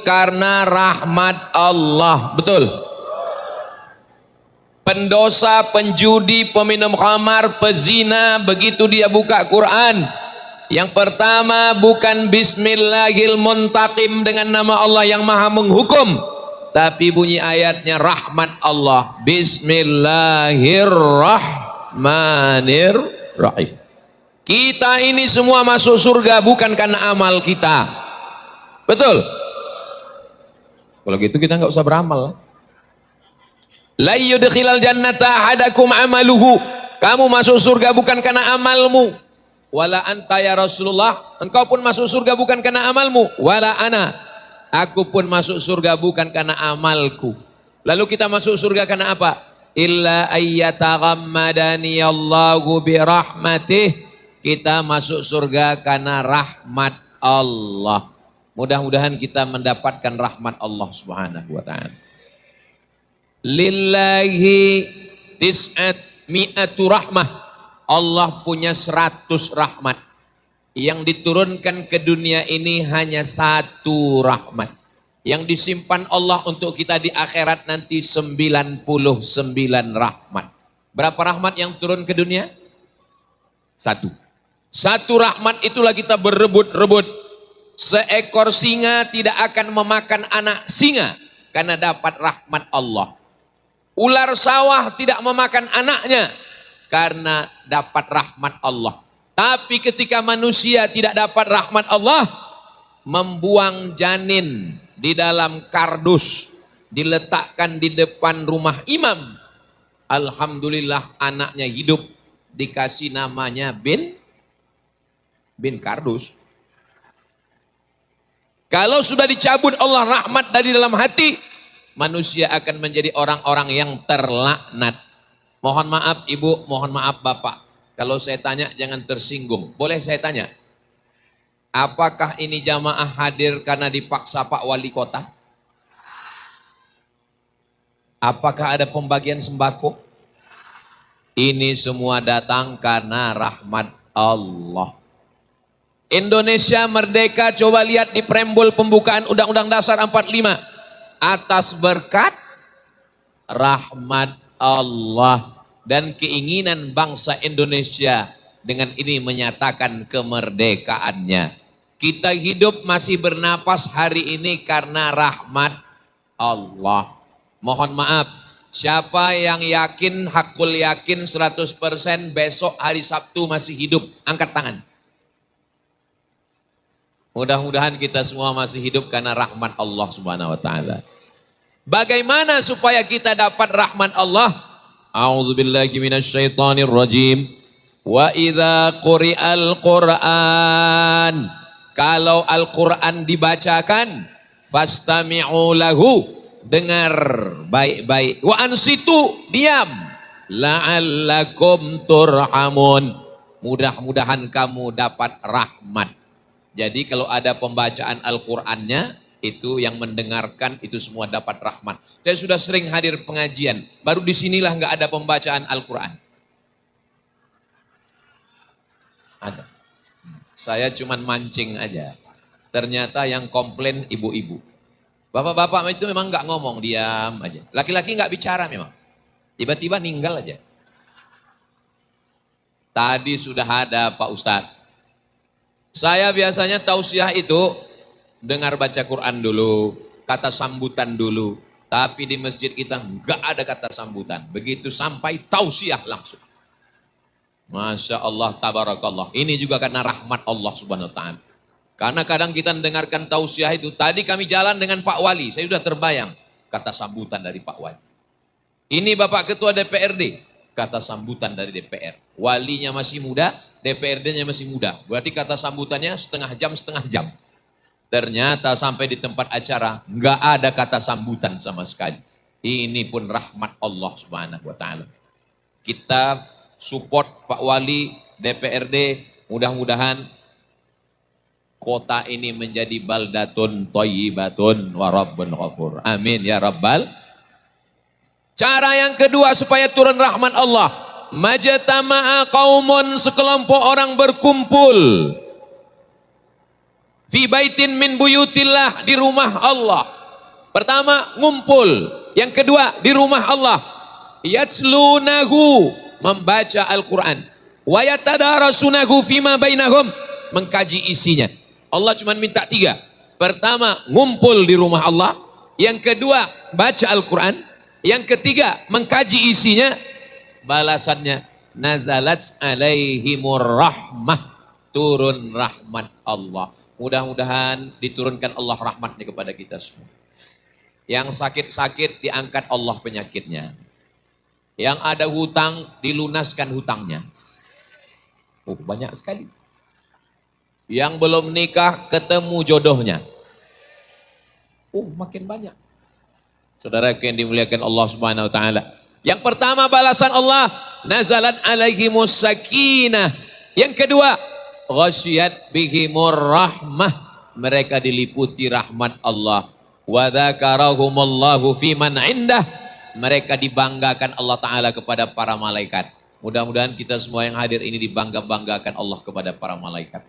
karena rahmat Allah. Betul. Pendosa, penjudi, peminum khamar, pezina, begitu dia buka Quran, yang pertama bukan Bismillahirrahmanirrahim dengan nama Allah yang maha menghukum, tapi bunyi ayatnya rahmat Allah. Bismillahirrahmanirrahim. Kita ini semua masuk surga bukan karena amal kita. Betul? Kalau gitu kita nggak usah beramal. La yudkhilal jannata ahadakum amaluhu. Kamu masuk surga bukan karena amalmu. Wala anta ya Rasulullah, engkau pun masuk surga bukan karena amalmu. Wala ana, aku pun masuk surga bukan karena amalku. Lalu kita masuk surga karena apa? Illa ayyataghammadani Allahu birahmatih. Kita masuk surga karena rahmat Allah. Mudah-mudahan kita mendapatkan rahmat Allah Subhanahu wa taala. Lillahi tis'at mi'atu rahmah. Allah punya 100 rahmat. Yang diturunkan ke dunia ini hanya 1 rahmat. Yang disimpan Allah untuk kita di akhirat nanti 99 rahmat. Berapa rahmat yang turun ke dunia? 1. 1 rahmat itulah kita berebut-rebut. Seekor singa tidak akan memakan anak singa karena dapat rahmat Allah. Ular sawah tidak memakan anaknya karena dapat rahmat Allah. Tapi ketika manusia tidak dapat rahmat Allah, membuang janin di dalam kardus, diletakkan di depan rumah imam. Alhamdulillah anaknya hidup, dikasih namanya bin kardus. Kalau sudah dicabut Allah rahmat dari dalam hati, manusia akan menjadi orang-orang yang terlaknat. Mohon maaf ibu, mohon maaf bapak. Kalau saya tanya jangan tersinggung. Boleh saya tanya? Apakah ini jamaah hadir karena dipaksa Pak Wali Kota? Apakah ada pembagian sembako? Ini semua datang karena rahmat Allah. Indonesia merdeka, coba lihat di preambul pembukaan Undang-Undang Dasar 45. Atas berkat rahmat Allah dan keinginan bangsa Indonesia dengan ini menyatakan kemerdekaannya. Kita hidup masih bernapas hari ini karena rahmat Allah. Mohon maaf, siapa yang yakin, hakul yakin 100% besok hari Sabtu masih hidup, angkat tangan. Mudah-mudahan kita semua masih hidup karena rahmat Allah Subhanahu wa taala. Bagaimana supaya kita dapat rahmat Allah? A'udzubillahi minasyaitonir rajim. Wa idza quri'al Qur'an. Kalau Al-Qur'an dibacakan, fastami'u lahu, dengar baik-baik. Wa ansitu, diam. La'allakum turhamun. Mudah-mudahan kamu dapat rahmat. Jadi kalau ada pembacaan Al-Qur'annya, itu yang mendengarkan itu semua dapat rahmat. Saya sudah sering hadir pengajian, baru disinilah nggak ada pembacaan Al-Quran. Ada. Saya cuman mancing aja. Ternyata yang komplain ibu-ibu. Bapak-bapak itu memang nggak ngomong, diam aja. Laki-laki nggak bicara memang. Tiba-tiba ninggal aja. Tadi sudah ada Pak Ustadz. Saya biasanya tausiah itu dengar baca Quran dulu, kata sambutan dulu. Tapi di masjid kita nggak ada kata sambutan. Begitu sampai tausiah langsung. Masya Allah, tabarakallah. Ini juga karena rahmat Allah Subhanahu wa ta'ala. Karena kadang kita mendengarkan tausiah itu. Tadi kami jalan dengan Pak Wali, saya sudah terbayang kata sambutan dari Pak Wali. Ini Bapak Ketua DPRD, kata sambutan dari DPR. Walinya masih muda, DPRD-nya masih muda. Berarti kata sambutannya setengah jam. Ternyata sampai di tempat acara nggak ada kata sambutan sama sekali. Ini pun rahmat Allah Subhanahu wa taala. Kita support Pak Wali, DPRD, mudah-mudahan kota ini menjadi baldatun thayyibatun wa rabbun ghafur. Amin ya rabbal. Cara yang kedua supaya turun rahmat Allah, majtama'a qaumun, sekelompok orang berkumpul. Fi baitin min buyutillah, di rumah Allah. Pertama ngumpul, yang kedua di rumah Allah. Yatslunahu, membaca Al-Quran. Wa yatadarasunahu fima bainahum, mengkaji isinya. Allah cuma minta 3. Pertama ngumpul di rumah Allah, yang kedua baca Al-Quran, yang ketiga mengkaji isinya. Balasannya nazalat alaihimur rahmah, turun rahmat Allah. Mudah-mudahan diturunkan Allah rahmatnya kepada kita semua. Yang sakit-sakit diangkat Allah penyakitnya. Yang ada hutang dilunaskan hutangnya. Oh, banyak sekali. Yang belum nikah ketemu jodohnya. Oh, makin banyak. Saudara yang dimuliakan Allah Subhanahu wa taala. Yang pertama balasan Allah, nazalat alaihimus sakinah. Yang kedua, ghasyiyat bihimur rahmah, mereka diliputi rahmat Allah. Wa dzakarahumullahu fiman indah, mereka dibanggakan Allah taala kepada para malaikat. Mudah-mudahan kita semua yang hadir ini dibangga-banggakan Allah kepada para malaikat.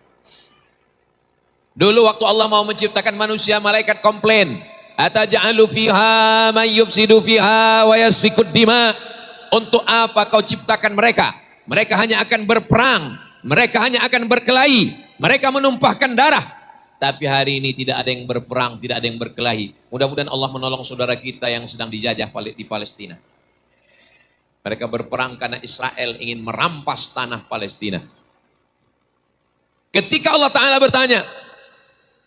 Dulu waktu Allah mau menciptakan manusia, malaikat komplain, ataj'alu fiha man yufsidu fiha wa yasfikud dima. Untuk apa kau ciptakan mereka? Mereka hanya akan berperang, mereka hanya akan berkelahi, mereka menumpahkan darah. Tapi hari ini tidak ada yang berperang, tidak ada yang berkelahi. Mudah-mudahan Allah menolong saudara kita yang sedang dijajah di Palestina. Mereka berperang karena Israel ingin merampas tanah Palestina. Ketika Allah Ta'ala bertanya,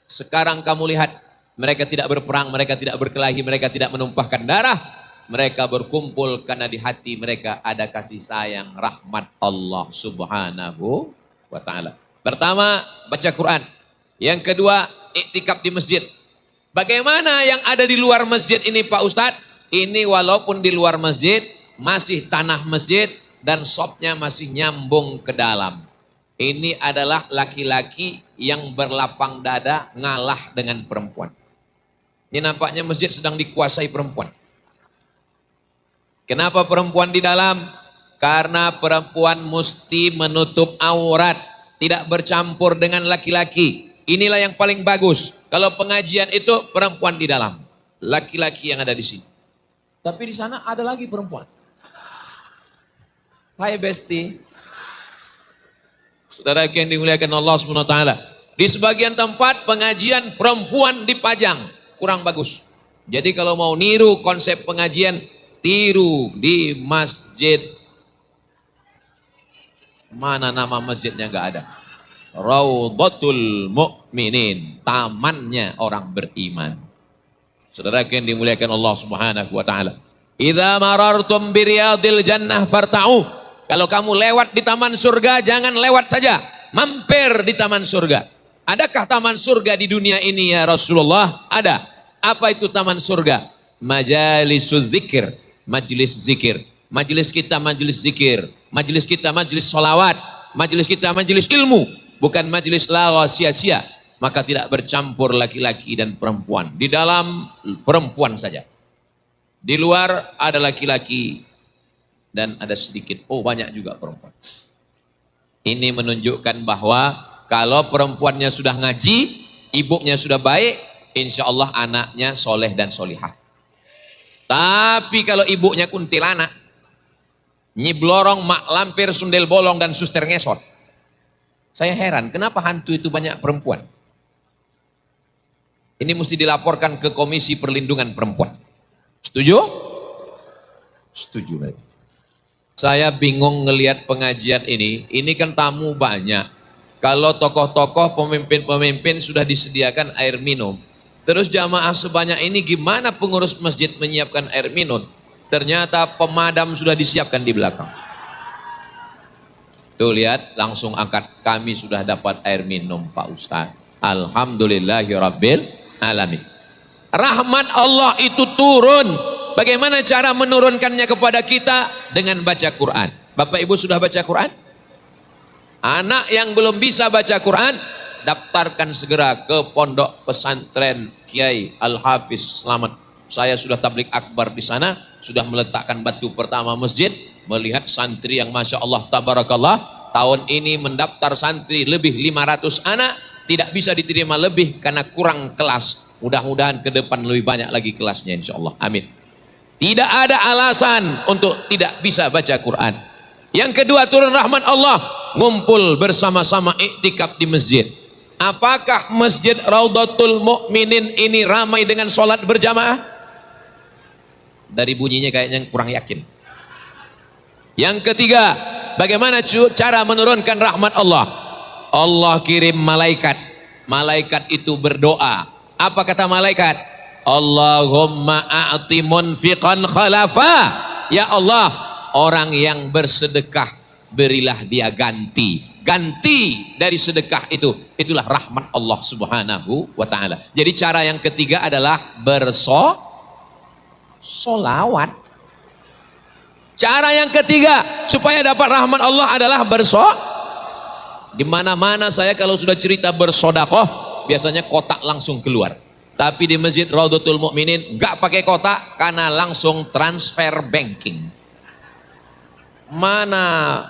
sekarang kamu lihat, mereka tidak berperang, mereka tidak berkelahi, mereka tidak menumpahkan darah. Mereka berkumpul karena di hati mereka ada kasih sayang, rahmat Allah Subhanahu wa Ta'ala. Pertama, baca Quran. Yang kedua, iktikaf di masjid. Bagaimana yang ada di luar masjid ini Pak Ustadz? Ini walaupun di luar masjid, masih tanah masjid dan shopnya masih nyambung ke dalam. Ini adalah laki-laki yang berlapang dada ngalah dengan perempuan. Ini nampaknya masjid sedang dikuasai perempuan. Kenapa perempuan di dalam? Karena perempuan mesti menutup aurat, tidak bercampur dengan laki-laki. Inilah yang paling bagus. Kalau pengajian itu perempuan di dalam, laki-laki yang ada di sini. Tapi di sana ada lagi perempuan. Hai Besti. Saudara yang dimuliakan Allah Subhanahu wa taala. Di sebagian tempat pengajian perempuan dipajang, kurang bagus. Jadi kalau mau niru konsep pengajian, tiru di masjid. Mana nama masjidnya nggak ada. Raudhatul Mu'minin, tamannya orang beriman. Saudara yang dimuliakan Allah Subhanahu wa taala. Idza marartum biriyadil jannah farta'u. Kalau kamu lewat di taman surga, jangan lewat saja, mampir di taman surga. Adakah taman surga di dunia ini ya Rasulullah? Ada. Apa itu taman surga? Majalisuz zikir, majelis zikir. Majelis kita majelis zikir, majelis kita majelis sholawat, majelis kita majelis ilmu. Bukan majelis lawa sia-sia, maka tidak bercampur laki-laki dan perempuan. Di dalam perempuan saja. Di luar ada laki-laki dan ada sedikit, banyak juga perempuan. Ini menunjukkan bahwa kalau perempuannya sudah ngaji, ibunya sudah baik, insya Allah anaknya soleh dan solihah. Tapi kalau ibunya kuntilanak, nyiblorong, mak lampir, sundel bolong dan suster ngesot. Saya heran, kenapa hantu itu banyak perempuan? Ini mesti dilaporkan ke Komisi Perlindungan Perempuan. Setuju? Setuju. Saya bingung ngelihat pengajian ini kan tamu banyak. Kalau tokoh-tokoh, pemimpin-pemimpin sudah disediakan air minum. Terus jamaah sebanyak ini gimana pengurus masjid menyiapkan air minum? Ternyata pemadam sudah disiapkan di belakang. Tuh lihat, langsung angkat, kami sudah dapat air minum Pak Ustadz. Alhamdulillahirabbil alamin. Rahmat Allah itu turun. Bagaimana cara menurunkannya kepada kita? Dengan baca Quran. Bapak Ibu sudah baca Quran? Anak yang belum bisa baca Quran, daftarkan segera ke pondok pesantren Kiai Al-Hafiz Slamet. Saya sudah tablik akbar di sana, sudah meletakkan batu pertama masjid. Melihat santri yang Masya Allah Tabarakallah, tahun ini mendaftar santri lebih 500 anak, tidak bisa diterima lebih karena kurang kelas. Mudah-mudahan ke depan lebih banyak lagi kelasnya insya Allah. Amin. Tidak ada alasan untuk tidak bisa baca Quran. Yang kedua, turun rahmat Allah, ngumpul bersama-sama iktikaf di masjid. Apakah masjid Raudhatul Mukminin ini ramai dengan sholat berjamaah? Dari bunyinya kayaknya kurang yakin. Yang ketiga, bagaimana cara menurunkan rahmat Allah? Allah kirim malaikat. Malaikat itu berdoa. Apa kata malaikat? Allahumma a'ti munfiqan khalafa. Ya Allah, orang yang bersedekah berilah dia ganti. Ganti dari sedekah itu, itulah rahmat Allah Subhanahu wa taala. Jadi cara yang ketiga adalah bersolawat. Cara yang ketiga supaya dapat rahmat Allah adalah di mana-mana saya kalau sudah cerita bersodakoh, biasanya kotak langsung keluar. Tapi di Masjid Raudhatul Mukminin nggak pakai kotak karena langsung transfer banking. Mana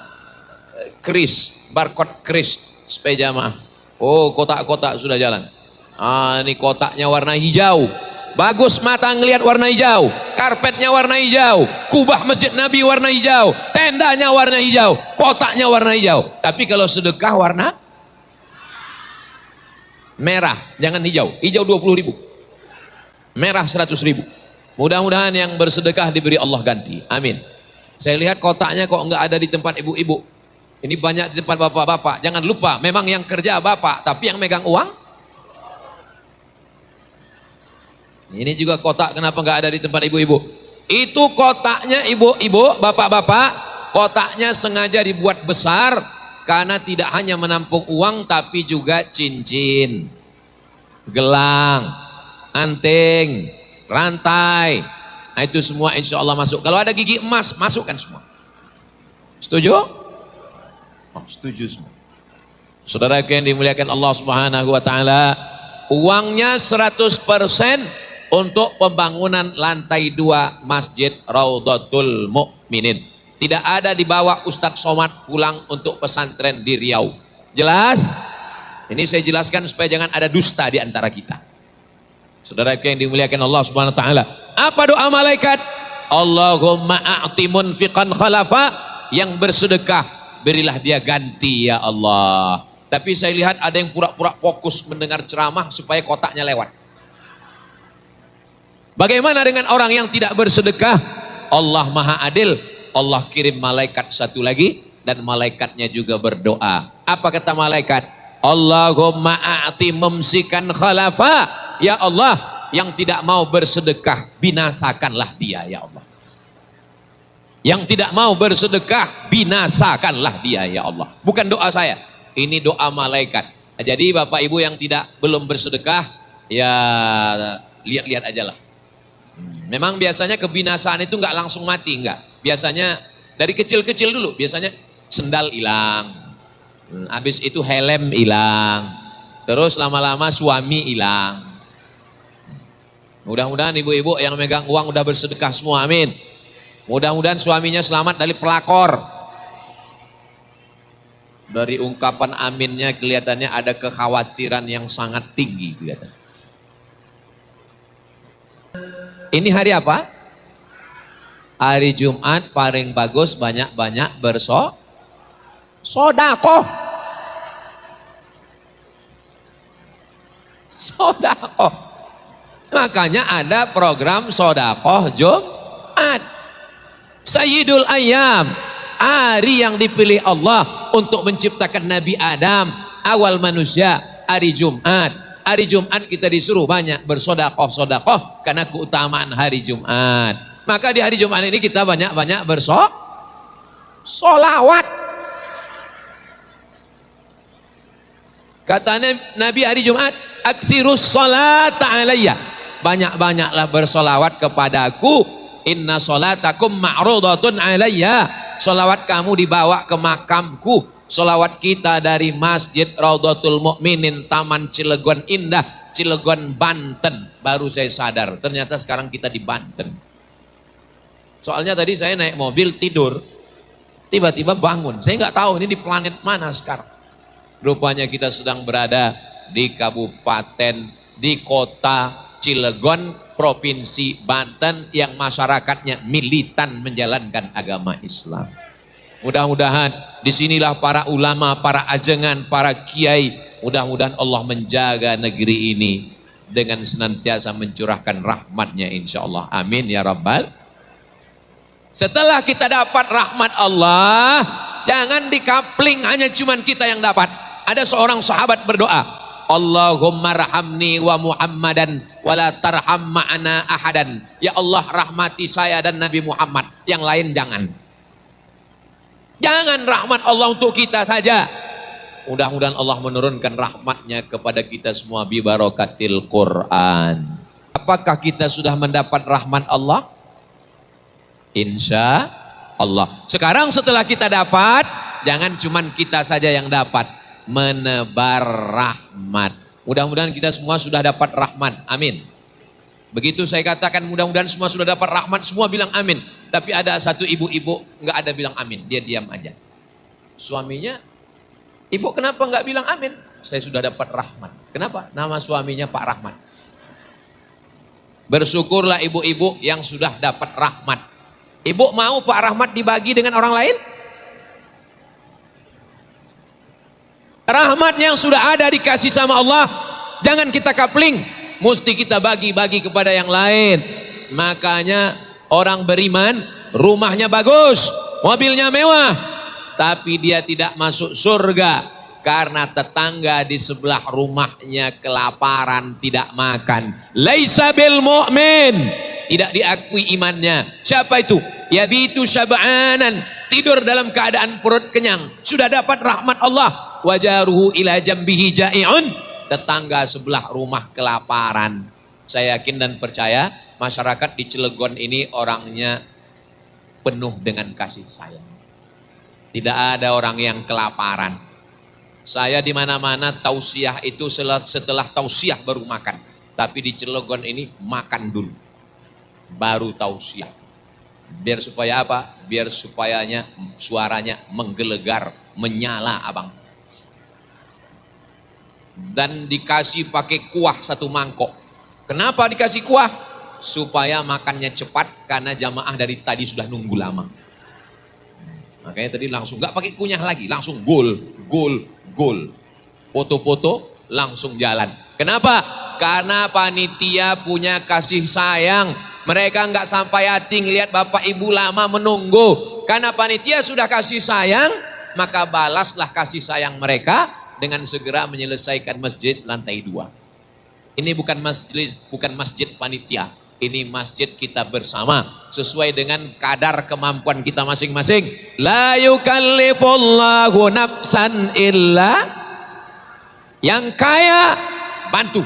kris, barcode kris supaya jamaah. Oh, kotak-kotak sudah jalan. Ah, ini kotaknya warna hijau. Bagus mata ngelihat warna hijau. Karpetnya warna hijau. Kubah Masjid Nabi warna hijau. Tendanya warna hijau. Kotaknya warna hijau. Tapi kalau sedekah warna merah, jangan hijau. Hijau 20.000. Merah 100.000. Mudah-mudahan yang bersedekah diberi Allah ganti. Amin. Saya lihat kotaknya kok enggak ada di tempat ibu-ibu. Ini banyak di tempat bapak-bapak. Jangan lupa, memang yang kerja bapak, tapi yang megang uang. Ini juga kotak, kenapa enggak ada di tempat ibu-ibu? Itu kotaknya ibu-ibu, bapak-bapak. Kotaknya sengaja dibuat besar karena tidak hanya menampung uang tapi juga cincin, gelang, anting, rantai. Nah, itu semua insya Allah masuk. Kalau ada gigi emas, masukkan semua. Setuju? Oh, setuju semua. Saudara yang dimuliakan Allah Subhanahu wa taala, uangnya 100% untuk pembangunan lantai 2 Masjid Raudhatul Mukminin. Tidak ada dibawa Ustadz Somad pulang untuk pesantren di Riau. Jelas? Ini saya jelaskan supaya jangan ada dusta di antara kita. Saudara yang dimuliakan Allah Subhanahu wa taala. Apa doa malaikat? Allahumma a'ti munfiqan khalafa, yang bersedekah berilah dia ganti ya Allah. Tapi saya lihat ada yang pura-pura fokus mendengar ceramah supaya kotaknya lewat. Bagaimana dengan orang yang tidak bersedekah? Allah Maha Adil. Allah kirim malaikat satu lagi dan malaikatnya juga berdoa. Apa kata malaikat? Allahumma a'ti mumsikan khalafa. Ya Allah, yang tidak mau bersedekah binasakanlah dia ya Allah. Yang tidak mau bersedekah binasakanlah dia ya Allah. Bukan doa saya, ini doa malaikat. Jadi Bapak Ibu yang belum bersedekah, ya lihat-lihat aja lah. Memang biasanya kebinasaan itu nggak langsung mati, enggak. Biasanya dari kecil-kecil dulu, biasanya sendal hilang, habis itu helm hilang, terus lama-lama suami hilang. Mudah-mudahan ibu-ibu yang megang uang udah bersedekah semua, amin. Mudah-mudahan suaminya selamat dari pelakor. Dari ungkapan aminnya kelihatannya ada kekhawatiran yang sangat tinggi kelihatan. Ini hari apa? Hari Jumat paling bagus banyak-banyak bersodakoh. Sodakoh. Makanya ada program sodakoh Jumat. Sayyidul Ayyam, hari yang dipilih Allah untuk menciptakan Nabi Adam, awal manusia, hari Jumat. Hari Jumat kita disuruh banyak bersodakoh karena keutamaan hari Jumat. Maka di hari Jumat ini kita banyak-banyak bersolawat. Katanya Nabi hari Jumat, aksirus sholata alayya. Banyak-banyaklah bersolawat kepadaku. Inna sholatakum ma'rudatun alayya. Solawat kamu dibawa ke makamku. Solawat kita dari Masjid Raudhatul Mukminin, Taman Cilegon Indah, Cilegon, Banten. Baru saya sadar, ternyata sekarang kita di Banten. Soalnya tadi saya naik mobil tidur, tiba-tiba bangun. Saya nggak tahu ini di planet mana sekarang. Rupanya kita sedang berada di kabupaten, di kota Cilegon, provinsi Banten yang masyarakatnya militan menjalankan agama Islam. Mudah-mudahan disinilah para ulama, para ajengan, para kiai, mudah-mudahan Allah menjaga negeri ini dengan senantiasa mencurahkan rahmatnya insya Allah. Amin ya Rabbal. Setelah kita dapat rahmat Allah, jangan dikapling hanya cuman kita yang dapat. Ada seorang sahabat berdoa, Allahumma rahamni wa Muhammadan wa la tarham ma'ana ahadan. Ya Allah, rahmati saya dan Nabi Muhammad, yang lain jangan. Jangan rahmat Allah untuk kita saja. Mudah-mudahan Allah menurunkan rahmatnya kepada kita semua bi barakatil Quran. Apakah kita sudah mendapat rahmat Allah? Insya Allah. Sekarang setelah kita dapat, jangan cuman kita saja yang dapat, menebar rahmat. Mudah-mudahan kita semua sudah dapat rahmat. Amin. Begitu saya katakan mudah-mudahan semua sudah dapat rahmat, semua bilang amin. Tapi ada satu ibu-ibu nggak ada bilang amin, dia diam aja. Suaminya, ibu kenapa nggak bilang amin? Saya sudah dapat rahmat. Kenapa? Nama suaminya Pak Rahmat. Bersyukurlah ibu-ibu yang sudah dapat rahmat. Ibu mau Pak Rahmat dibagi dengan orang lain? Rahmat yang sudah ada dikasih sama Allah, jangan kita kapling, mesti kita bagi-bagi kepada yang lain. Makanya orang beriman rumahnya bagus, mobilnya mewah, tapi dia tidak masuk surga karena tetangga di sebelah rumahnya kelaparan, tidak makan. Laisa bil mu'min, tidak diakui imannya. Siapa itu? Yabitu syab'anan, tidur dalam keadaan perut kenyang, sudah dapat rahmat Allah. Wajaruhu ila jambihi ja'i'un, tetangga sebelah rumah kelaparan. Saya yakin dan percaya masyarakat di Cilegon ini orangnya penuh dengan kasih sayang. Tidak ada orang yang kelaparan. Saya di mana-mana tausiah itu setelah tausiah baru makan. Tapi di Cilegon ini makan dulu, baru tausiah. Biar supaya apa? Biar supayanya suaranya menggelegar, menyala abang. Dan dikasih pakai kuah satu mangkok. Kenapa dikasih kuah? Supaya makannya cepat, karena jamaah dari tadi sudah nunggu lama. Makanya tadi langsung nggak pakai kunyah lagi, langsung gol. Foto-foto langsung jalan. Kenapa? Karena panitia punya kasih sayang. Mereka nggak sampai hati ngelihat bapak ibu lama menunggu. Karena panitia sudah kasih sayang, maka balaslah kasih sayang mereka dengan segera menyelesaikan masjid lantai 2. Ini bukan masjid panitia, ini masjid kita bersama sesuai dengan kadar kemampuan kita masing-masing. La yukallifullahu nafsan illa, yang kaya bantu.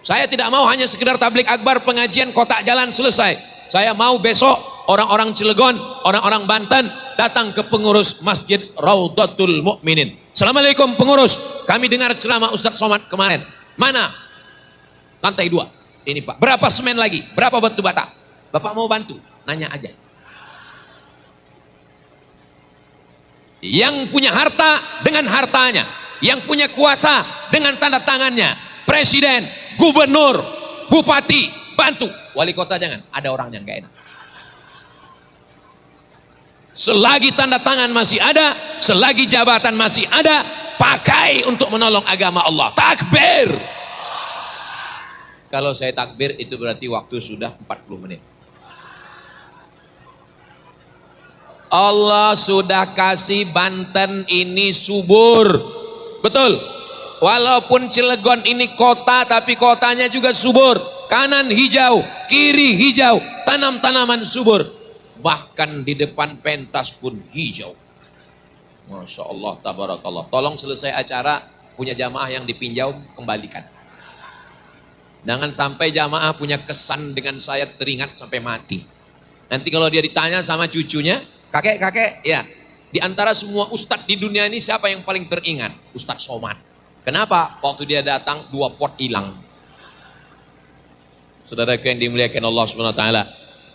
Saya tidak mau hanya sekedar tablik akbar, pengajian, kotak jalan, selesai. Saya mau besok orang-orang Cilegon, orang-orang Banten datang ke pengurus Masjid Raudhatul Mukminin. Assalamualaikum pengurus, kami dengar ceramah Ustadz Somad kemarin. Mana? Lantai 2. Ini Pak, berapa semen lagi? Berapa batu bata? Bapak mau bantu? Nanya aja. Yang punya harta dengan hartanya, yang punya kuasa dengan tanda tangannya. Presiden, gubernur, bupati, bantu. Wali kota jangan, ada orang yang gak enak. Selagi tanda tangan masih ada, selagi jabatan masih ada, pakai untuk menolong agama Allah. Takbir. Kalau saya takbir itu berarti waktu sudah 40 menit. Allah sudah kasih Banten ini subur. Betul. Walaupun Cilegon ini kota, tapi kotanya juga subur. Kanan hijau, kiri hijau, tanam-tanaman subur. Bahkan di depan pentas pun hijau. Masya Allah, tabarakallah. Tolong selesai acara, punya jamaah yang dipinjau, kembalikan. Jangan sampai jamaah punya kesan dengan saya teringat sampai mati. Nanti kalau dia ditanya sama cucunya, kakek, ya, di antara semua ustadz di dunia ini siapa yang paling teringat? Ustadz Somad. Kenapa? Waktu dia datang 2 pot hilang. Saudaraku yang dimuliakan Allah Subhanahu wa taala.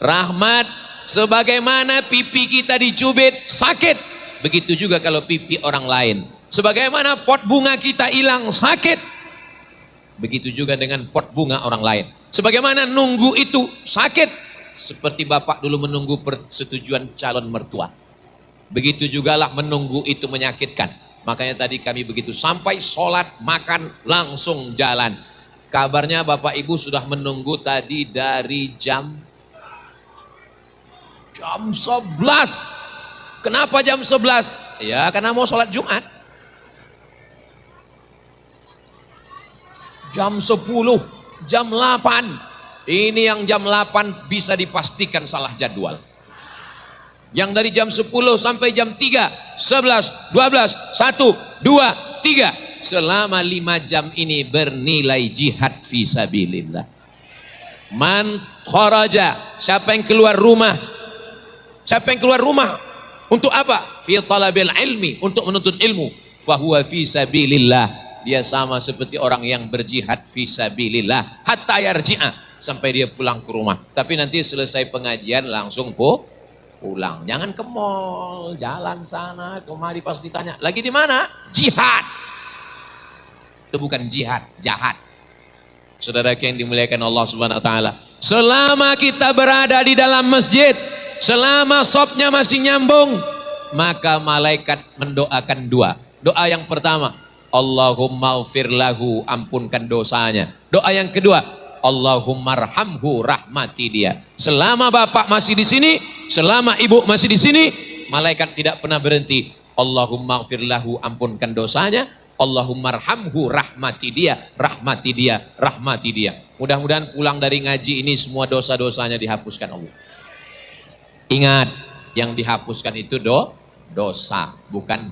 Rahmat, sebagaimana pipi kita dicubit sakit, begitu juga kalau pipi orang lain. Sebagaimana pot bunga kita hilang sakit, Begitu juga dengan pot bunga orang lain. Sebagaimana nunggu itu sakit, seperti bapak dulu menunggu persetujuan calon mertua. Begitu jugalah menunggu itu menyakitkan. Makanya tadi kami begitu sampai sholat, makan, langsung jalan. Kabarnya bapak ibu sudah menunggu tadi dari jam 11. Kenapa jam 11? Ya karena mau sholat Jumat. Jam 10, jam 8. Ini yang jam 8 bisa dipastikan salah jadwal. Yang dari jam 10 sampai jam 3, 11, 12, 1, 2, 3. Selama 5 jam ini bernilai jihad fisabilillah. Man kharaja, siapa yang keluar rumah? Siapa yang keluar rumah? Untuk apa? Fi talabil ilmi, untuk menuntut ilmu. Fahuwa fisabilillah. Dia sama seperti orang yang berjihad fisabilillah hatta yarji'a, sampai dia pulang ke rumah. Tapi nanti selesai pengajian langsung pulang. Jangan ke mall, jalan sana kemari pas ditanya, lagi di mana? Jihad. Itu bukan jihad, jahat. Saudara yang dimuliakan Allah Subhanahu wa taala, selama kita berada di dalam masjid, selama sopnya masih nyambung, maka malaikat mendoakan dua. Doa yang pertama, Allahumma ghfir lahu, ampunkan dosanya. Doa yang kedua, Allahumma arhamhu, rahmati dia. Selama bapak masih di sini, selama ibu masih di sini, malaikat tidak pernah berhenti. Allahumma ghfir lahu, ampunkan dosanya. Allahumma arhamhu, rahmati dia, rahmati dia, rahmati dia. Mudah-mudahan pulang dari ngaji ini semua dosa-dosanya dihapuskan Allah. Ingat, yang dihapuskan itu dosa, bukan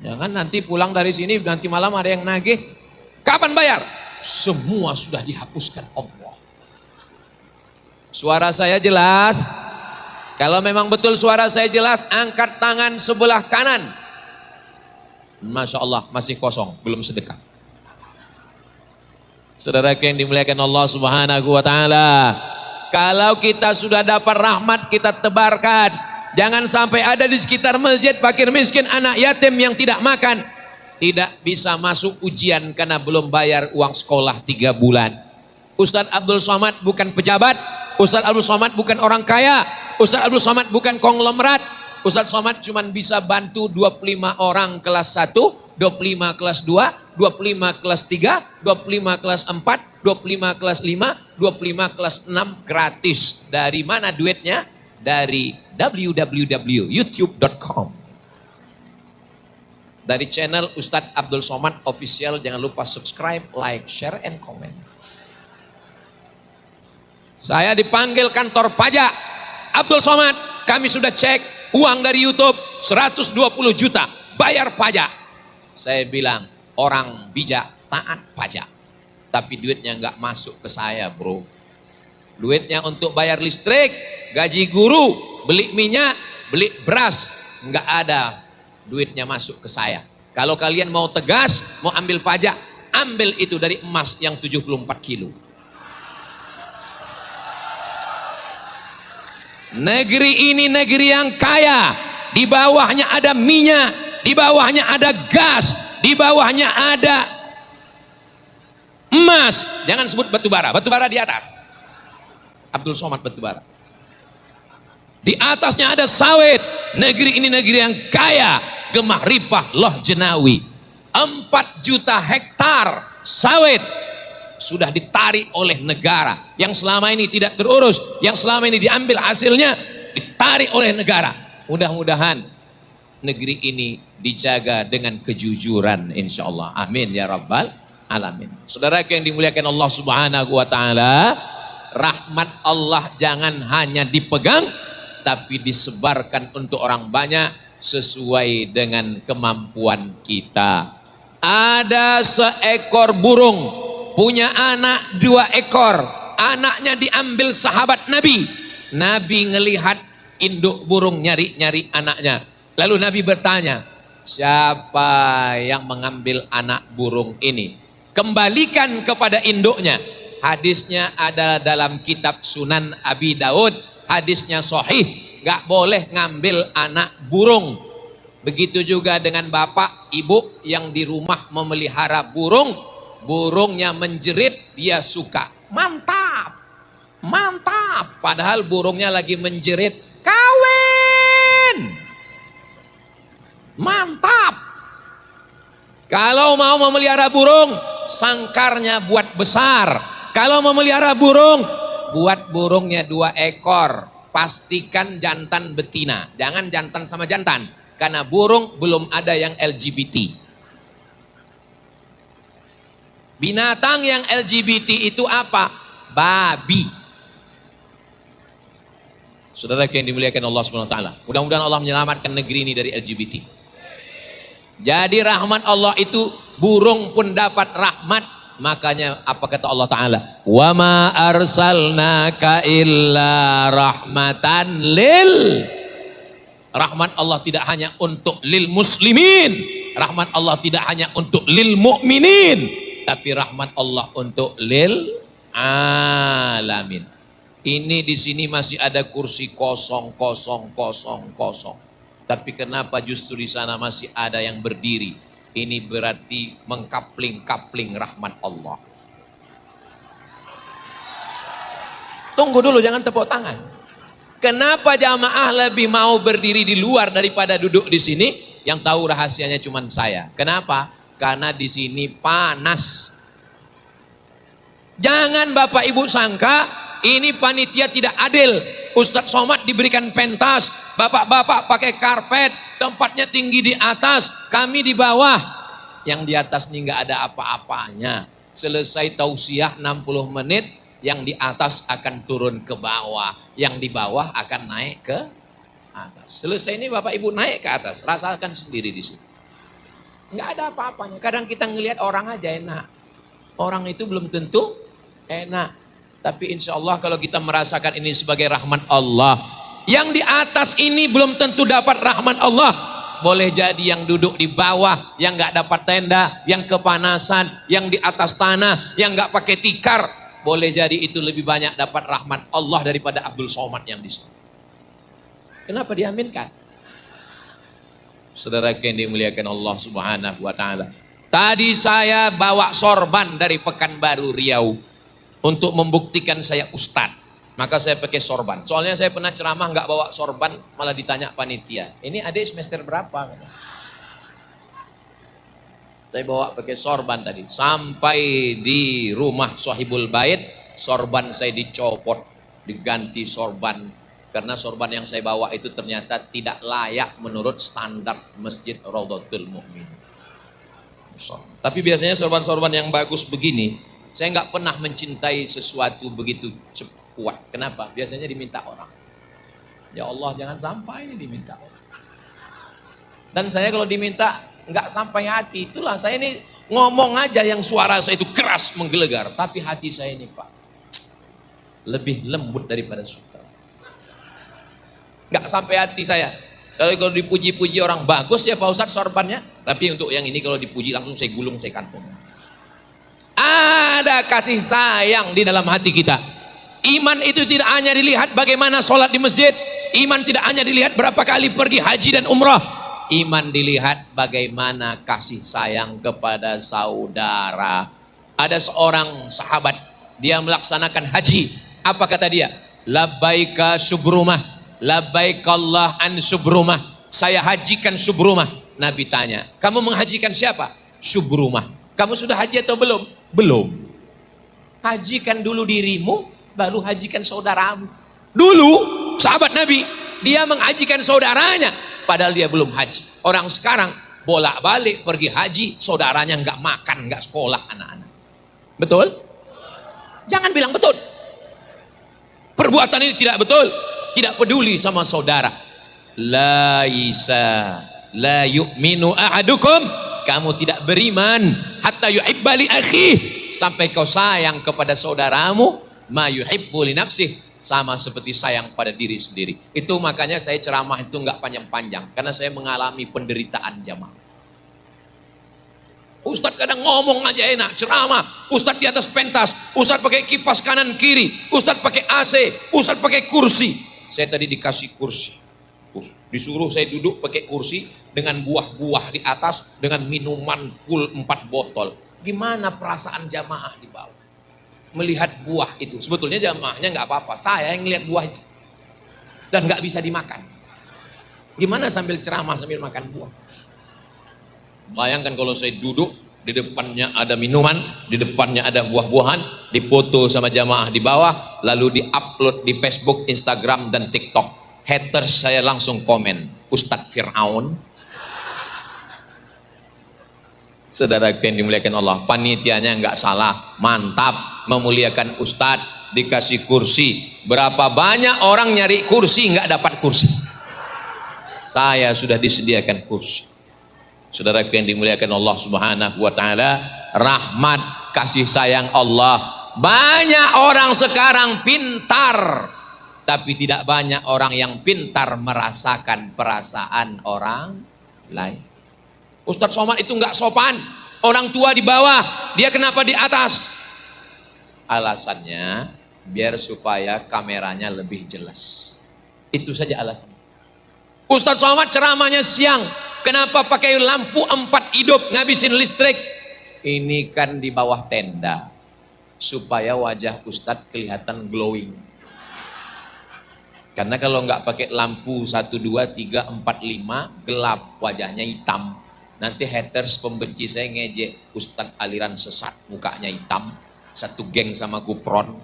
Jangan nanti pulang dari sini, nanti malam ada yang nagih. Kapan bayar? Semua sudah dihapuskan Allah. Suara saya jelas? Kalau memang betul suara saya jelas, angkat tangan sebelah kanan. Masya Allah, masih kosong, belum sedekah. Saudara yang dimuliakan Allah Subhanahu wa taala, kalau kita sudah dapat rahmat, kita tebarkan. Jangan sampai ada di sekitar masjid fakir miskin, anak yatim yang tidak makan, tidak bisa masuk ujian karena belum bayar uang sekolah 3 bulan. Ustadz Abdul Somad bukan pejabat, Ustadz Abdul Somad bukan orang kaya, Ustadz Abdul Somad bukan konglomerat. Ustadz Somad cuma bisa bantu 25 orang kelas 1, 25 kelas 2, 25 kelas 3, 25 kelas 4, 25 kelas 5, 25 kelas 6 gratis. Dari mana duitnya? Dari www.youtube.com, dari channel Ustadz Abdul Somad Official. Jangan lupa subscribe, like, share, and comment. Saya dipanggil kantor pajak, Abdul Somad, kami sudah cek uang dari YouTube 120 juta, bayar pajak. Saya bilang, orang bijak taat pajak, tapi duitnya nggak masuk ke saya bro. Duitnya untuk bayar listrik, gaji guru, beli minyak, beli beras, nggak ada duitnya masuk ke saya. Kalau kalian mau tegas, mau ambil pajak, ambil itu dari emas yang 74 kilo. Negeri ini negeri yang kaya, di bawahnya ada minyak, di bawahnya ada gas, di bawahnya ada emas. Jangan sebut batu bara, batu bara di atas. Abdul Somad batubara. Di atasnya ada sawit. Negeri ini negeri yang kaya, gemah ripah loh jenawi. 4 juta hektar sawit sudah ditarik oleh negara. Yang selama ini tidak terurus, yang selama ini diambil hasilnya, ditarik oleh negara. Mudah-mudahan negeri ini dijaga dengan kejujuran insya Allah. Amin ya rabbal alamin. Saudara yang dimuliakan Allah Subhanahu wa taala, rahmat Allah jangan hanya dipegang, tapi disebarkan untuk orang banyak sesuai dengan kemampuan kita. Ada seekor burung punya anak 2 ekor. Anaknya diambil sahabat Nabi. Nabi ngelihat induk burung nyari-nyari anaknya. Lalu Nabi bertanya, siapa yang mengambil anak burung ini? Kembalikan kepada induknya. Hadisnya ada dalam kitab Sunan Abi Daud. Hadisnya sahih. Gak boleh ngambil anak burung. Begitu juga dengan bapak, ibu yang di rumah memelihara burung, burungnya menjerit, dia suka. Mantap, mantap. Padahal burungnya lagi menjerit, kawin. Mantap. Kalau mau memelihara burung, sangkarnya buat besar. Kalau memelihara burung, buat burungnya 2 ekor. Pastikan jantan betina, jangan jantan sama jantan. Karena burung belum ada yang LGBT. Binatang yang LGBT itu apa? Babi. Saudara yang dimuliakan Allah SWT. Mudah-mudahan Allah menyelamatkan negeri ini dari LGBT. Jadi rahmat Allah itu burung pun dapat rahmat. Makanya apa kata Allah Ta'ala? Wa ma arsalnaka illa rahmatan lil. Rahmat Allah tidak hanya untuk lil muslimin. Rahmat Allah tidak hanya untuk lil mu'minin. Tapi rahmat Allah untuk lil alamin. Ini di sini masih ada kursi kosong. Tapi kenapa justru di sana masih ada yang berdiri? Ini berarti mengkapling-kapling rahmat Allah. Tunggu dulu, jangan tepuk tangan. Kenapa jamaah lebih mau berdiri di luar daripada duduk di sini? Yang tahu rahasianya cuma saya. Kenapa? Karena di sini panas. Jangan Bapak Ibu sangka ini panitia tidak adil. Ustadz Somad diberikan pentas, bapak-bapak pakai karpet, tempatnya tinggi di atas, kami di bawah. Yang di atas ini nggak ada apa-apanya. Selesai tausiah 60 menit, yang di atas akan turun ke bawah, yang di bawah akan naik ke atas. Selesai ini Bapak Ibu naik ke atas, rasakan sendiri di sini. Nggak ada apa-apanya. Kadang kita ngelihat orang aja enak, orang itu belum tentu enak. Tapi insya Allah kalau kita merasakan ini sebagai rahmat Allah. Yang di atas ini belum tentu dapat rahmat Allah. Boleh jadi yang duduk di bawah, yang gak dapat tenda, yang kepanasan, yang di atas tanah, yang gak pakai tikar. Boleh jadi itu lebih banyak dapat rahmat Allah daripada Abdul Somad yang di sini. Kenapa diaminkan? Saudara yang dimuliakan Allah Subhanahu wa Ta'ala. Tadi saya bawa sorban dari Pekanbaru Riau. Untuk membuktikan saya ustadz, maka saya pakai sorban. Soalnya saya pernah ceramah nggak bawa sorban, malah ditanya panitia. Ini adik semester berapa? Saya bawa pakai sorban tadi. Sampai di rumah Sohibul Bait, sorban saya dicopot, diganti sorban. Karena sorban yang saya bawa itu ternyata tidak layak menurut standar Masjid Raudhatul Mu'min. Tapi biasanya sorban-sorban yang bagus begini, saya nggak pernah mencintai sesuatu begitu kuat. Kenapa? Biasanya diminta orang. Ya Allah, jangan sampai ini diminta orang. Dan saya kalau diminta nggak sampai hati, itulah saya ini ngomong aja yang suara saya itu keras menggelegar. Tapi hati saya ini Pak, lebih lembut daripada sutra. Nggak sampai hati saya. Kalau dipuji-puji orang bagus ya Pak Ustadz sorbannya. Tapi untuk yang ini kalau dipuji langsung saya gulung, saya kantong. Ada kasih sayang di dalam hati kita. Iman itu tidak hanya dilihat bagaimana sholat di masjid. Iman tidak hanya dilihat berapa kali pergi haji dan umrah. Iman dilihat bagaimana kasih sayang kepada saudara. Ada seorang sahabat, dia melaksanakan haji. Apa kata dia? Labbaika subrumah, labbaikallah an subrumah. Saya hajikan subrumah. Nabi tanya, kamu menghajikan siapa? Subrumah. Kamu sudah haji atau belum? Belum. Hajikan dulu dirimu, baru hajikan saudaramu. Dulu sahabat Nabi, dia menghajikan saudaranya, padahal dia belum haji. Orang sekarang bolak-balik pergi haji, saudaranya nggak makan, nggak sekolah anak-anak. Betul? Jangan bilang betul. Perbuatan ini tidak betul, tidak peduli sama saudara. La yu'minu ahadukum. Kamu tidak beriman hatta yuhibba li akhihi, sampai kau sayang kepada saudaramu ma yuhibbu li nafsihi, sama seperti sayang pada diri sendiri. Itu makanya saya ceramah itu enggak panjang-panjang, karena saya mengalami penderitaan jamaah. Ustadz kadang ngomong aja enak, ceramah, Ustadz di atas pentas, Ustadz pakai kipas kanan kiri, Ustadz pakai AC, Ustadz pakai kursi. Saya tadi dikasih kursi. Disuruh saya duduk pakai kursi dengan buah-buah di atas, dengan minuman full 4 botol. Gimana perasaan jamaah di bawah melihat buah itu? Sebetulnya jamaahnya nggak apa-apa, saya yang lihat buah itu dan nggak bisa dimakan. Gimana sambil ceramah sambil makan buah? Bayangkan kalau saya duduk, di depannya ada minuman, di depannya ada buah-buahan, dipoto sama jamaah di bawah, lalu diupload di Facebook, Instagram, dan TikTok. Haters saya langsung komen, Ustadz Fir'aun. Saudara yang dimuliakan Allah, panitianya nggak salah, mantap, memuliakan Ustadz, dikasih kursi. Berapa banyak orang nyari kursi nggak dapat kursi? Saya sudah disediakan kursi. Saudara yang dimuliakan Allah Subhanahu wa taala, rahmat kasih sayang Allah. Banyak orang sekarang pintar, tapi tidak banyak orang yang pintar merasakan perasaan orang lain. Ustadz Somad itu nggak sopan, orang tua di bawah, dia kenapa di atas? Alasannya biar supaya kameranya lebih jelas. Itu saja alasannya. Ustadz Somad ceramahnya siang, kenapa pakai lampu 4 hidup ngabisin listrik? Ini kan di bawah tenda supaya wajah Ustadz kelihatan glowing. Karena kalau nggak pakai lampu 1, 2, 3, 4, 5 gelap, wajahnya hitam. Nanti haters pembenci saya ngejek, Ustadz aliran sesat, mukanya hitam, satu geng sama Gupron.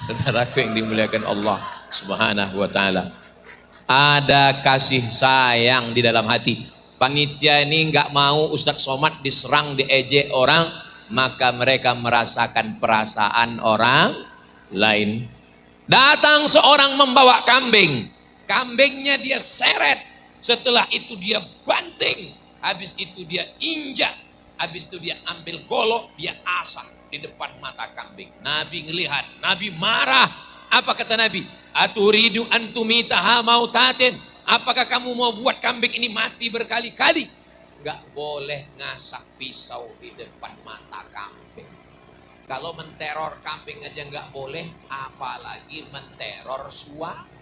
Saudaraku yang dimuliakan Allah Subhanahu wa taala, ada kasih sayang di dalam hati. Panitia ini nggak mau Ustadz Somad diserang, diejek orang, maka mereka merasakan perasaan orang lain. Datang seorang membawa kambing, kambingnya dia seret, setelah itu dia banting, habis itu dia injak, habis itu dia ambil golok, dia asah di depan mata kambing. Nabi ngelihat, Nabi marah. Apa kata Nabi? Aturidu antumitaha mautatin. Apakah kamu mau buat kambing ini mati berkali-kali? Gak boleh ngasak pisau di depan mata kambing. Kalau menteror kambing aja nggak boleh, apalagi menteror suami.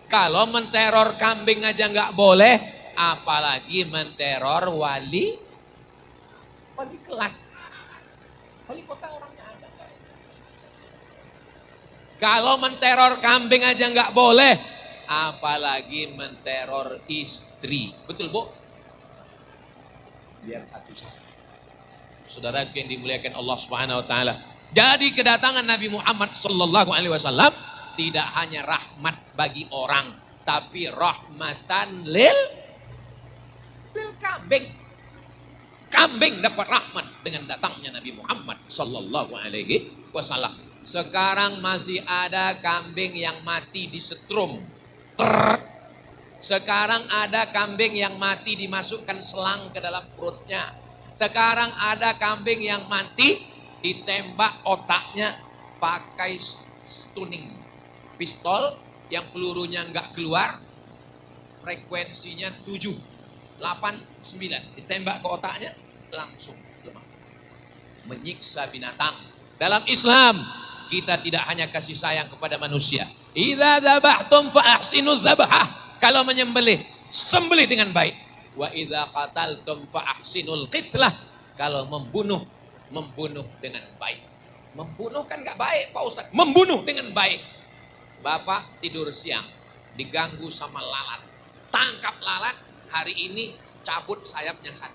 Kalau menteror kambing aja nggak boleh, apalagi menteror wali kelas, wali kota orangnya ada. Kalau menteror kambing aja nggak boleh, apalagi menteror istri. Betul Bu? Biar satu-satu. Saudara yang dimuliakan Allah Subhanahu wa taala. Jadi kedatangan Nabi Muhammad sallallahu alaihi wasallam tidak hanya rahmat bagi orang, tapi rahmatan lil kambing. Kambing dapat rahmat dengan datangnya Nabi Muhammad sallallahu alaihi wasallam. Sekarang masih ada kambing yang mati disetrum. Sekarang ada kambing yang mati dimasukkan selang ke dalam perutnya. Sekarang ada kambing yang mati ditembak otaknya pakai stunning pistol yang pelurunya nggak keluar, frekuensinya 7, 8, 9, ditembak ke otaknya langsung lemah. Menyiksa binatang. Dalam Islam kita tidak hanya kasih sayang kepada manusia. Idza dzabhtum fa ahsinuz dzabhah. Kalau menyembelih, sembelih dengan baik. Wa idza qataltum fa ahsinul qitlah. Kalau membunuh dengan baik. Membunuh kan enggak baik Pak Ustaz. Membunuh dengan baik. Bapak tidur siang, diganggu sama lalat. Tangkap lalat, hari ini cabut sayapnya 1.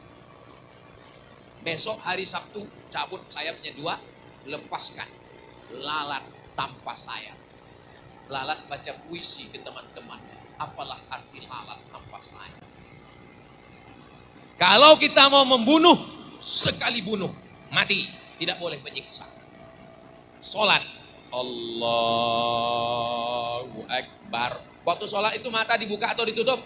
Besok hari Sabtu cabut sayapnya 2, lepaskan. Lalat tanpa sayap. Lalat baca puisi ke teman-teman. Apalah arti lalat tanpa sayap? Kalau kita mau membunuh, sekali bunuh, mati. Tidak boleh menyiksa. Sholat. Allahu Akbar. Waktu sholat itu mata dibuka atau ditutup?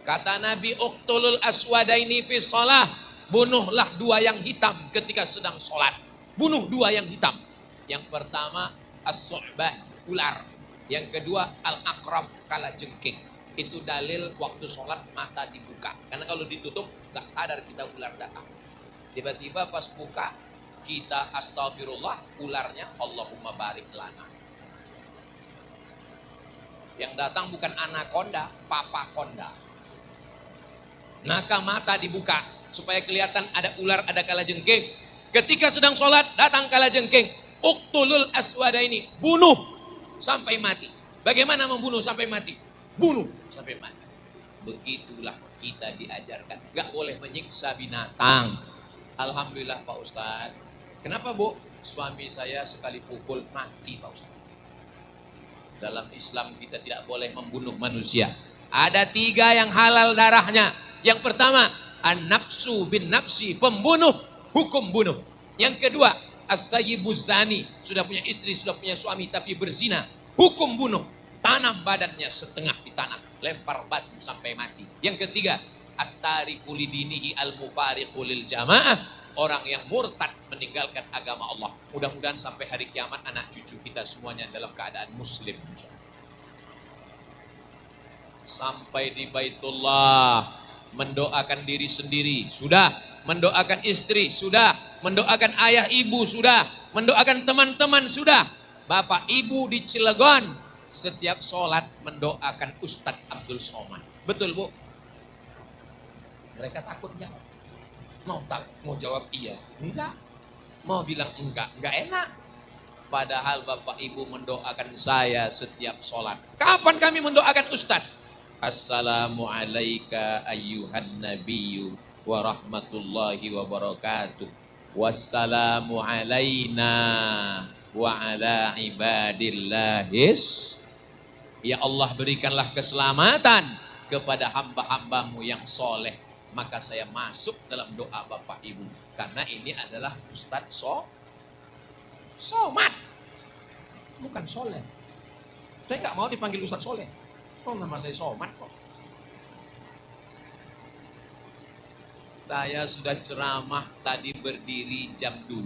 Kata Nabi, uqtulul aswadaini fi sholah. Bunuhlah 2 yang hitam ketika sedang sholat. Bunuh 2 yang hitam. Yang pertama, as-su'bah, ular. Yang kedua, al-aqrab, kalajengking. Itu dalil waktu sholat mata dibuka. Karena kalau ditutup, gak sadar kita ular datang. Tiba-tiba pas buka, kita astagfirullah, ularnya Allahumma barik lana. Yang datang bukan anaconda, papa konda. Maka mata dibuka supaya kelihatan ada ular, ada kalajengking. Ketika sedang sholat, datang kalajengking. Uqtulul aswada ini, bunuh sampai mati. Bagaimana membunuh sampai mati? Bunuh sampai mati. Begitulah kita diajarkan. Gak boleh menyiksa binatang. Alhamdulillah Pak Ustadz. Kenapa Bu? Suami saya sekali pukul mati Pak Ustadz. Dalam Islam kita tidak boleh membunuh manusia. Ada 3 yang halal darahnya. Yang pertama, an-nafsu bin nafsi, pembunuh, hukum bunuh. Yang kedua, as-sayyibuz zani, sudah punya istri, sudah punya suami tapi berzina, hukum bunuh. Tanam badannya setengah di tanah, lempar batu sampai mati. Yang ketiga, at-tariku lidinihi al-mufariqu lil jamaah, orang yang murtad meninggalkan agama Allah. Mudah-mudahan sampai hari kiamat anak cucu kita semuanya dalam keadaan muslim. Sampai di Baitullah, mendoakan diri sendiri, sudah. Mendoakan istri, sudah. Mendoakan ayah ibu, sudah. Mendoakan teman-teman, sudah. Bapak ibu di Cilegon, setiap sholat mendoakan Ustadz Abdul Somad. Betul Bu? Mereka takut enggak? Mau jawab iya? Enggak. Mau bilang enggak enak. Padahal Bapak Ibu mendoakan saya setiap sholat. Kapan kami mendoakan Ustadz? Assalamualaikum ayyuhan nabiyyu wa rahmatullahi wa barakatuh. Wassalamu alaina wa ala ibadillahis. Ya Allah, berikanlah keselamatan kepada hamba-hambamu yang soleh. Maka saya masuk dalam doa Bapak Ibu. Karena ini adalah Ustadz Somad. Bukan soleh. Saya nggak mau dipanggil Ustadz soleh. Oh, nama saya Somad kok. Saya sudah ceramah tadi berdiri jam 2,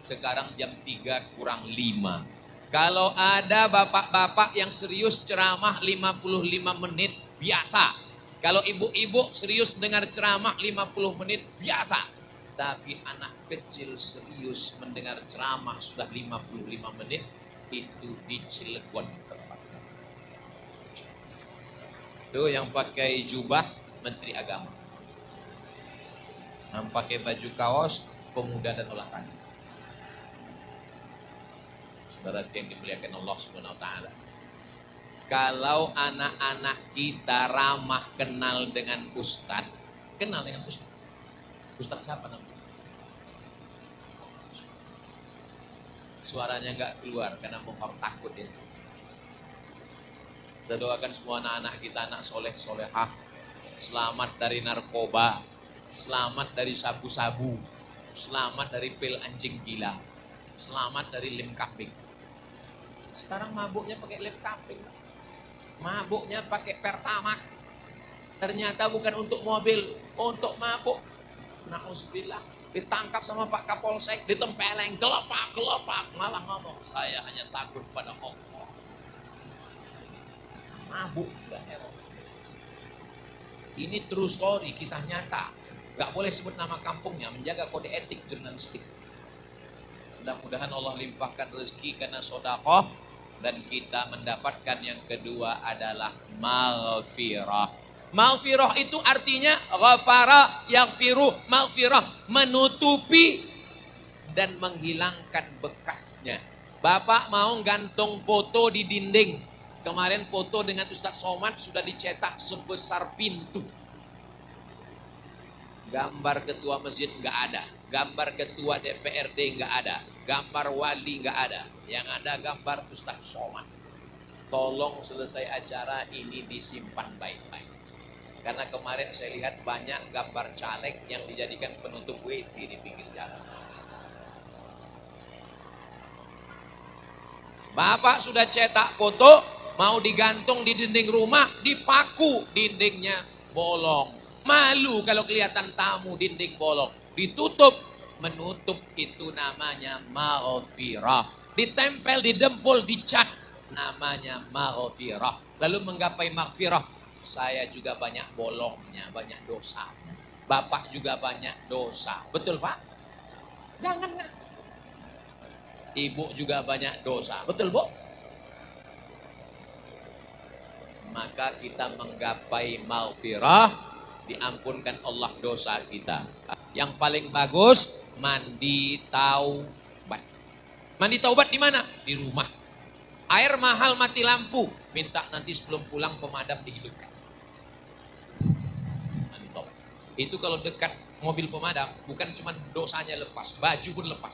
sekarang jam 3 kurang 5. Kalau ada bapak-bapak yang serius ceramah 55 menit, biasa. Kalau ibu-ibu serius dengar ceramah 50 menit, biasa. Tapi anak kecil serius mendengar ceramah sudah 55 menit, itu di Cilegon tempat. Itu yang pakai jubah Menteri Agama. Yang pakai baju kaos Pemuda dan Olahraga. Saudara yang dimuliakan Allah Subhanahu wa taala. Kalau anak-anak kita ramah kenal dengan Ustadz, kenal dengan Ustadz. Ustadz siapa namanya? Suaranya nggak keluar karena mau takut ya. Kita doakan semua anak-anak kita, anak soleh-solehah, selamat dari narkoba, selamat dari sabu-sabu, selamat dari pil anjing gila, selamat dari lem kambing. Sekarang mabuknya pakai lem kambing, mabuknya pakai pertamak. Ternyata bukan untuk mobil, untuk mabuk. Nauzubillah, ditangkap sama Pak Kapolsek, ditempeleng, gelepak, malah ngomong, saya hanya takut pada Allah. Mabuk sudah error. Ini true story, kisah nyata. Gak boleh sebut nama kampungnya, menjaga kode etik jurnalistik. Mudah-mudahan Allah limpahkan rezeki karena sedekah, dan kita mendapatkan yang kedua adalah maghfirah. Maghfirah itu artinya ghafara yaghfiru, maghfirah, menutupi dan menghilangkan bekasnya. Bapak mau gantung foto di dinding. Kemarin foto dengan Ustadz Somad sudah dicetak sebesar pintu. Gambar ketua masjid nggak ada, gambar ketua DPRD nggak ada, gambar wali nggak ada. Yang ada gambar Ustadz Somad. Tolong selesai acara ini disimpan baik-baik. Karena kemarin saya lihat banyak gambar caleg yang dijadikan penutup WC di pinggir jalan. Bapak sudah cetak foto, mau digantung di dinding rumah, dipaku dindingnya bolong. Malu kalau kelihatan tamu dinding bolong. Ditutup, menutup itu namanya maghfirah. Ditempel, didempul, dicat, namanya maghfirah. Lalu menggapai maghfirah, saya juga banyak bolongnya, banyak dosa. Bapak juga banyak dosa. Betul Pak? Jangan nggak? Ibu juga banyak dosa. Betul Bu? maka kita menggapai maghfirah, diampunkan Allah dosa kita. Yang paling bagus mandi taubat. Mandi taubat di mana? Di rumah. Air mahal mati lampu, minta nanti sebelum pulang pemadam dihidupkan. Mandi taubat. Itu kalau dekat mobil pemadam, bukan cuma dosanya lepas, baju pun lepas.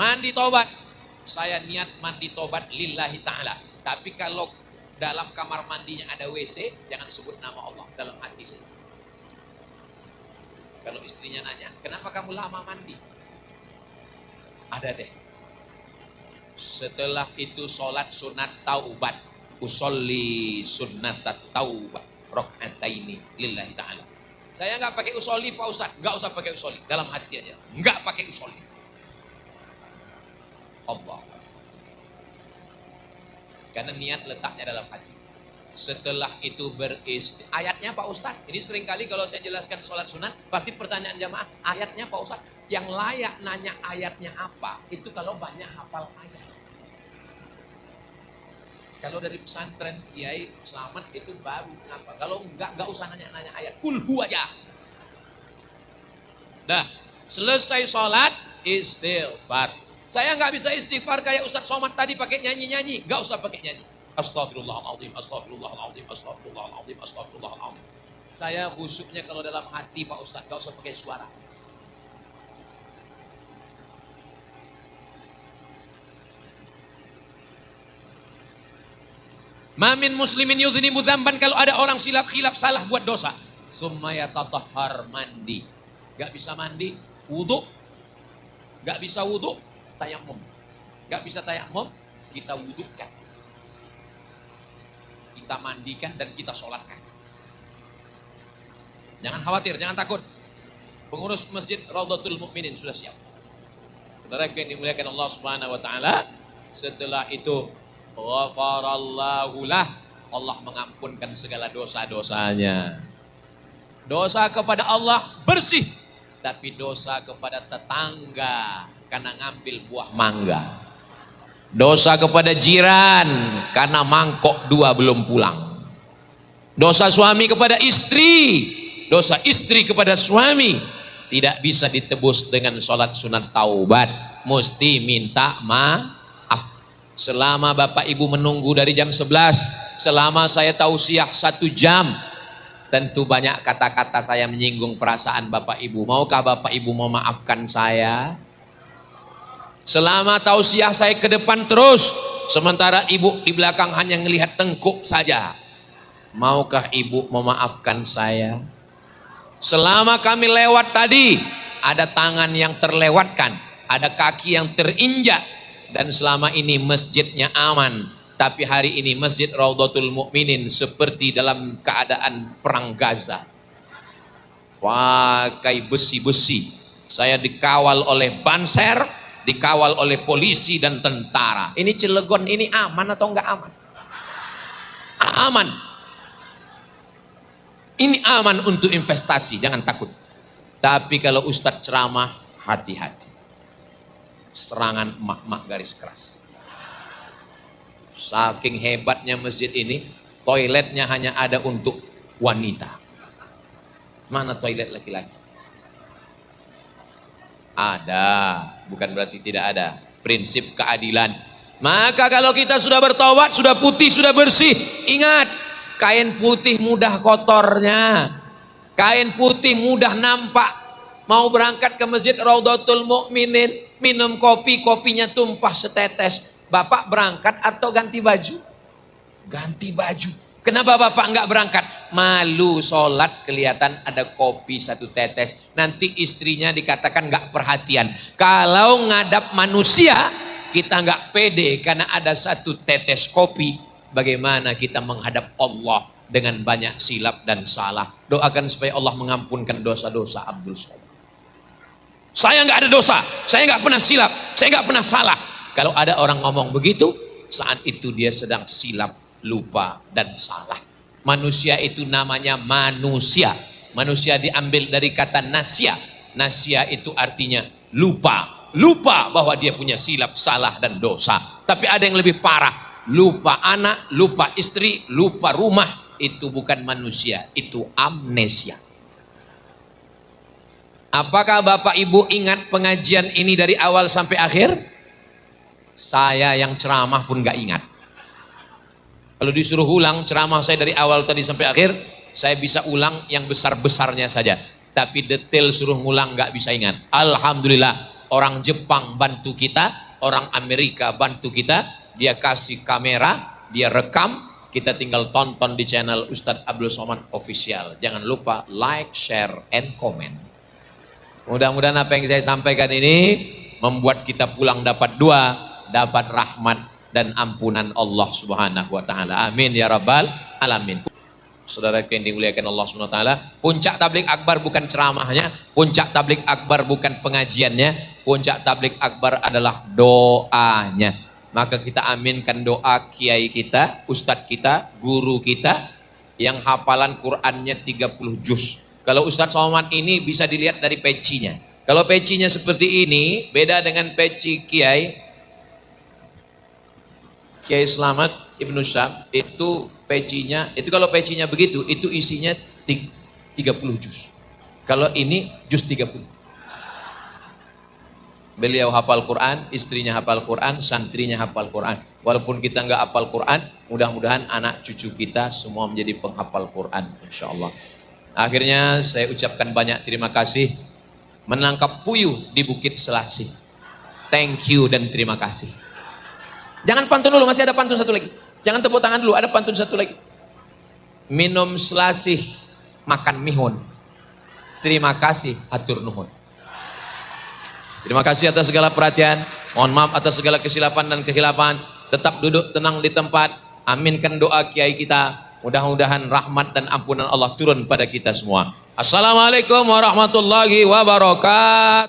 Mandi taubat. Saya niat mandi taubat lillahi ta'ala. Tapi kalau dalam kamar mandinya ada WC, jangan sebut nama Allah dalam hati saja. Kalau istrinya nanya, kenapa kamu lama mandi? Ada deh. Setelah itu sholat sunat taubat. Usolli sunnat taubat. Rok'ataini lillahi ta'ala. Saya nggak pakai usolli Pak Ustadz. Nggak usah pakai usolli. Dalam hati aja. Nggak pakai usolli. Allah. Karena niat letaknya dalam hati. Setelah itu ayatnya Pak Ustadz, ini seringkali kalau saya jelaskan sholat sunat, pasti pertanyaan jamaah, ayatnya Pak Ustadz, yang layak nanya ayatnya apa, itu kalau banyak hafal ayat. Kalau dari pesantren Kiai Selamat itu baru ngapa, kalau enggak usah nanya-nanya ayat, kulhu aja. Dah, selesai sholat, istighfar. Saya nggak bisa istighfar kayak Ustadz Somad tadi pakai nyanyi-nyanyi, nggak usah pakai nyanyi. Astagfirullahaladzim, astagfirullahaladzim, astagfirullahaladzim, astagfirullahaladzim. Saya khusyuknya kalau dalam hati Pak Ustadz, gak usah pakai suara. Mamin muslimin yudhnibu dzamban, kalau ada orang khilaf salah buat dosa. Summa yatatahhar, mandi. Gak bisa mandi, wudhu. Gak bisa wudhu, tayamum. Gak bisa tayamum, kita wudhukan. Kita mandikan dan kita sholatkan. Jangan khawatir, jangan takut. Pengurus masjid Raudhatul Mukminin sudah siap. Saudara yang dimuliakan Allah Subhanahu wa taala, setelah itu ghafarallahu lah, Allah mengampunkan segala dosa-dosanya. Dosa kepada Allah bersih, tapi dosa kepada tetangga karena ngambil buah mangga. Dosa kepada jiran karena mangkok 2 belum pulang. Dosa suami kepada istri, dosa istri kepada suami tidak bisa ditebus dengan sholat sunat taubat, mesti minta maaf. Selama Bapak Ibu menunggu dari jam 11, selama saya tausiah 1 jam, tentu banyak kata-kata saya menyinggung perasaan Bapak Ibu. Maukah Bapak Ibu memaafkan saya? Selama tausiah saya ke depan terus, sementara ibu di belakang hanya melihat tengkuk saja. Maukah ibu memaafkan saya? Selama kami lewat tadi, ada tangan yang terlewatkan, ada kaki yang terinjak, dan selama ini masjidnya aman. Tapi hari ini masjid Raudhatul Mukminin seperti dalam keadaan perang Gaza. Pakai besi-besi. Saya dikawal oleh banser, dikawal oleh polisi dan tentara. Ini Cilegon ini aman atau enggak aman? Aman. Ini aman untuk investasi, jangan takut. Tapi kalau Ustadz ceramah, hati-hati. Serangan emak-emak garis keras. Saking hebatnya masjid ini, toiletnya hanya ada untuk wanita. Mana toilet laki-laki? Ada, bukan berarti tidak ada. Prinsip keadilan. Maka kalau kita sudah bertaubat, sudah putih, sudah bersih, ingat, kain putih mudah kotornya, kain putih mudah nampak. Mau berangkat ke masjid Raudhatul Mukminin, minum kopi, kopinya tumpah setetes. Bapak berangkat atau ganti baju? Ganti baju. Kenapa Bapak enggak berangkat? Malu sholat kelihatan ada kopi 1 tetes. Nanti istrinya dikatakan enggak perhatian. Kalau ngadap manusia, kita enggak pede karena ada 1 tetes kopi. Bagaimana kita menghadap Allah dengan banyak silap dan salah? Doakan supaya Allah mengampunkan dosa-dosa Abdul Somad. Saya enggak ada dosa, saya enggak pernah silap, saya enggak pernah salah. Kalau ada orang ngomong begitu, saat itu dia sedang silap, lupa dan salah. Manusia itu namanya manusia. Manusia diambil dari kata nasya. Nasya itu artinya lupa. Lupa bahwa dia punya silap, salah dan dosa. Tapi ada yang lebih parah. lupa anak, lupa istri, lupa rumah. Itu bukan manusia, itu amnesia. Apakah Bapak Ibu ingat pengajian ini dari awal sampai akhir? Saya yang ceramah pun gak ingat. Kalau disuruh ulang ceramah saya dari awal tadi sampai akhir, saya bisa ulang yang besar-besarnya saja. Tapi detail suruh ngulang gak bisa ingat. Alhamdulillah, orang Jepang bantu kita, orang Amerika bantu kita. Dia kasih kamera, dia rekam, kita tinggal tonton di channel Ustadz Abdul Somad Official. Jangan lupa like, share, and comment. Mudah-mudahan apa yang saya sampaikan ini membuat kita pulang dapat dua, dapat rahmat dan ampunan Allah Subhanahu wa taala. Amin ya rabbal alamin. Saudara yang dimuliakan Allah Subhanahu wa taala, puncak tabligh akbar bukan ceramahnya, puncak tabligh akbar bukan pengajiannya, puncak tabligh akbar adalah doanya. Maka kita aminkan doa kiai kita, ustadz kita, guru kita yang hafalan Qur'annya 30 juz. Kalau Ustadz Somad ini bisa dilihat dari pecinya. Kalau pecinya seperti ini, beda dengan peci Kiai Selamat Ibnu Syam, itu pecinya, itu kalau pecinya begitu, itu isinya 30 juz. Kalau ini juz 30. Beliau hafal Quran, istrinya hafal Quran, santrinya hafal Quran. Walaupun kita nggak hafal Quran, mudah-mudahan anak cucu kita semua menjadi penghafal Quran, insya Allah. Akhirnya saya ucapkan banyak terima kasih menangkap puyuh di Bukit Selasih. Thank you dan terima kasih. Jangan pantun dulu, masih ada pantun satu lagi. Jangan tepuk tangan dulu, ada pantun satu lagi. Minum selasih, makan mihun. Terima kasih, hatur nuhun. Terima kasih atas segala perhatian. Mohon maaf atas segala kesilapan dan kehilapan. Tetap duduk tenang di tempat. Aminkan doa kiai kita. Mudah-mudahan rahmat dan ampunan Allah turun pada kita semua. Assalamualaikum warahmatullahi wabarakatuh.